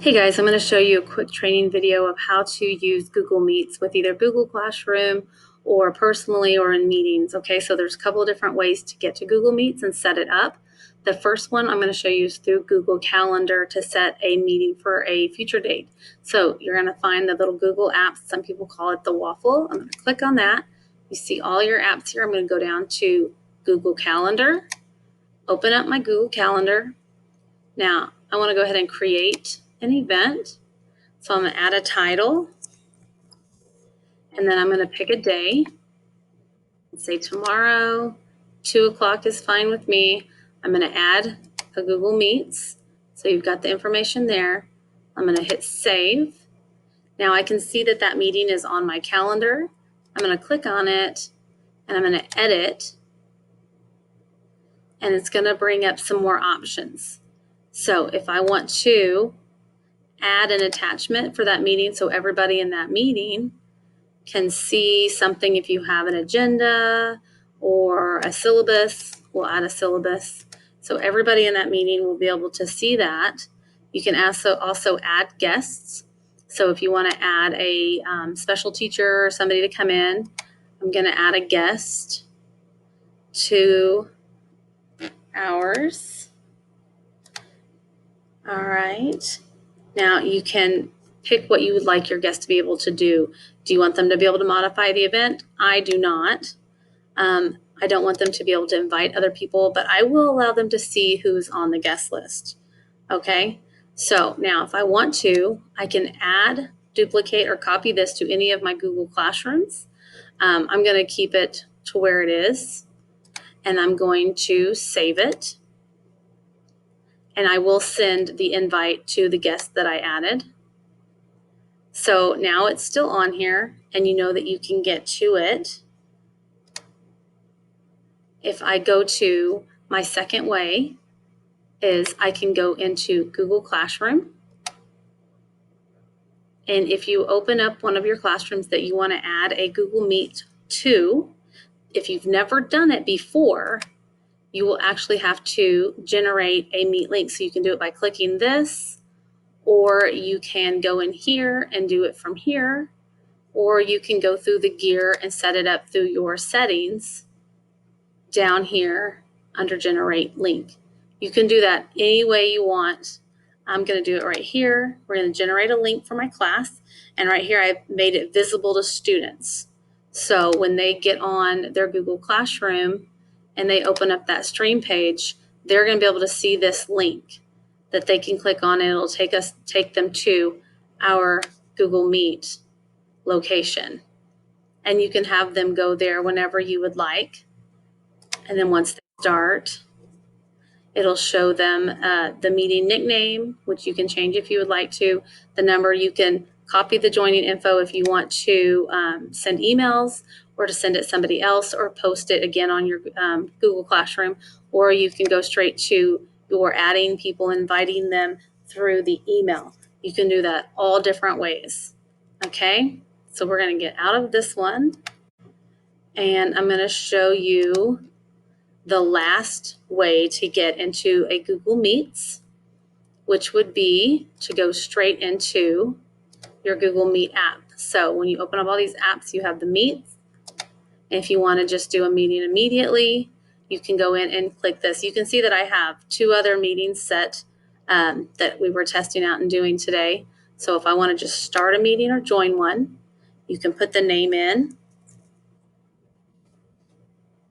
Hey guys, I'm going to show you a quick training video of how to use Google Meets with either Google Classroom or personally or in meetings. Okay, so there's a couple of different ways to get to Google Meets and set it up. The first one I'm going to show you is through Google Calendar to set a meeting for a future date. So you're going to find the little Google apps. Some people call it the waffle. I'm going to click on that. You see all your apps here. I'm going to go down to Google Calendar, open up my Google Calendar. Now I want to go ahead and create an event. So I'm going to add a title, and then I'm going to pick a day. Say tomorrow, 2 o'clock is fine with me. I'm going to add a Google Meets. So you've got the information there. I'm going to hit save. Now I can see that that meeting is on my calendar. I'm going to click on it, and I'm going to edit, and it's going to bring up some more options. So if I want to add an attachment for that meeting so everybody in that meeting can see something, if you have an agenda or a syllabus, we'll add a syllabus. So everybody in that meeting will be able to see that. You can also add guests. So if you want to add a special teacher or somebody to come in, I'm going to add a guest to ours. All right. Now you can pick what you would like your guest to be able to do. Do you want them to be able to modify the event? I do not. I don't want them to be able to invite other people, but I will allow them to see who's on the guest list. Okay, so now if I want to, I can add, duplicate, or copy this to any of my Google Classrooms. I'm going to keep it to where it is, and I'm going to save it. And I will send the invite to the guest that I added. So now it's still on here, and you know that you can get to it. If I go to my second way, is I can go into Google Classroom. And if you open up one of your classrooms that you want to add a Google Meet to, if you've never done it before, you will actually have to generate a Meet link. So you can do it by clicking this, or you can go in here and do it from here, or you can go through the gear and set it up through your settings down here under Generate Link. You can do that any way you want. I'm going to do it right here. We're going to generate a link for my class, and right here I've made it visible to students. So when they get on their Google Classroom and they open up that stream page, they're going to be able to see this link that they can click on, and it'll take them to our Google Meet location. And you can have them go there whenever you would like. And then once they start, it'll show them the meeting nickname, which you can change if you would like to. The number, you can copy the joining info if you want to send emails or to send it somebody else, or post it again on your Google Classroom, or you can go straight to your adding people, inviting them through the email. You can do that all different ways. Okay, so we're going to get out of this one, and I'm going to show you the last way to get into a Google Meets, which would be to go straight into your Google Meet app. So when you open up all these apps, you have the Meets. And if you want to just do a meeting immediately, you can go in and click this. You can see that I have 2 other meetings set that we were testing out and doing today. So if I want to just start a meeting or join one, you can put the name in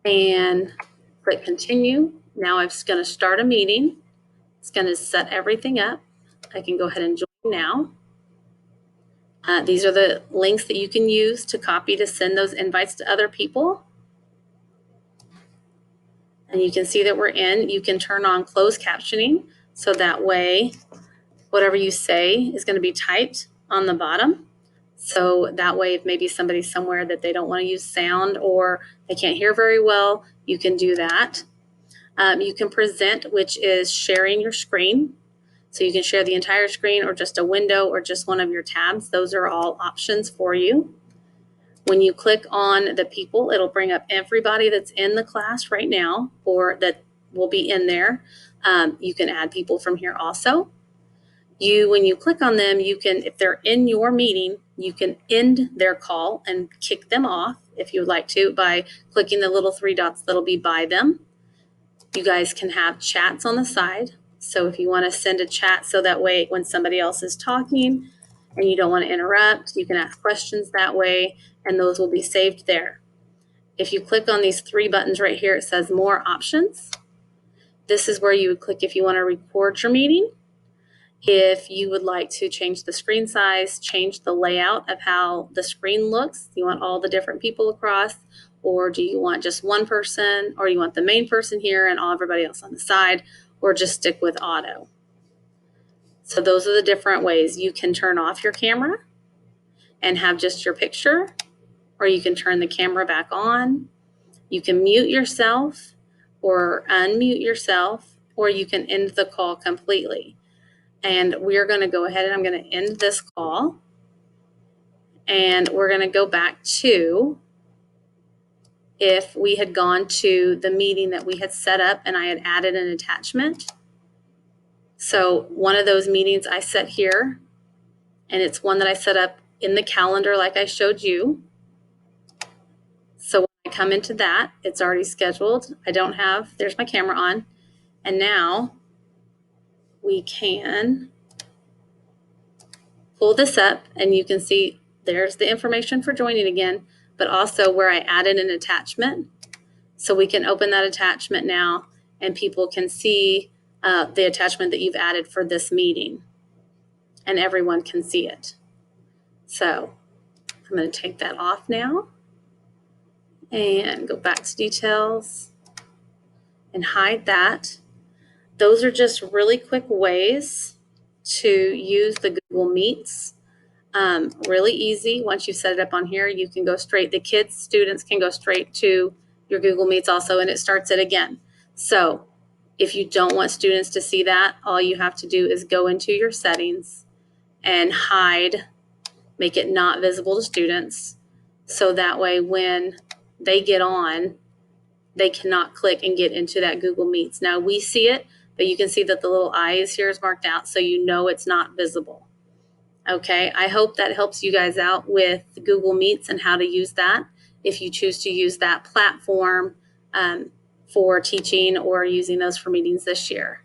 and click continue. Now I'm just going to start a meeting. It's going to set everything up. I can go ahead and join now. These are the links that you can use to copy to send those invites to other people. And you can see that we're in. You can turn on closed captioning, so that way whatever you say is going to be typed on the bottom. So that way, if maybe somebody's somewhere that they don't want to use sound or they can't hear very well, you can do that. You can present, which is sharing your screen. So you can share the entire screen or just a window or just one of your tabs. Those are all options for you. When you click on the people, it'll bring up everybody that's in the class right now or that will be in there. You can add people from here also. When you click on them, you can, if they're in your meeting, you can end their call and kick them off if you would like to by clicking the little three dots that'll be by them. You guys can have chats on the side. So if you want to send a chat so that way when somebody else is talking and you don't want to interrupt, you can ask questions that way, and those will be saved there. If you click on these three buttons right here, it says more options. This is where you would click if you want to record your meeting. If you would like to change the screen size, change the layout of how the screen looks, you want all the different people across, or do you want just one person, or you want the main person here and everybody else on the side, or just stick with auto. So those are the different ways. You can turn off your camera and have just your picture, or you can turn the camera back on. You can mute yourself or unmute yourself, or you can end the call completely. And we're going to go ahead and I'm going to end this call. And we're going to go back to if we had gone to the meeting that we had set up and I had added an attachment. So one of those meetings I set here, and it's one that I set up in the calendar like I showed you. So when I come into that, it's already scheduled. There's my camera on. And now we can pull this up and you can see there's the information for joining again, but also where I added an attachment. So we can open that attachment now and people can see the attachment that you've added for this meeting and everyone can see it. So I'm going to take that off now and go back to details and hide that. Those are just really quick ways to use the Google Meets. Really easy. Once you set it up on here, you can go straight. The students can go straight to your Google Meets also, and it starts it again. So if you don't want students to see that, all you have to do is go into your settings and hide, make it not visible to students. So that way when they get on, they cannot click and get into that Google Meets. Now we see it, but you can see that the little I here is marked out, so you know it's not visible. Okay, I hope that helps you guys out with Google Meets and how to use that if you choose to use that platform for teaching or using those for meetings this year.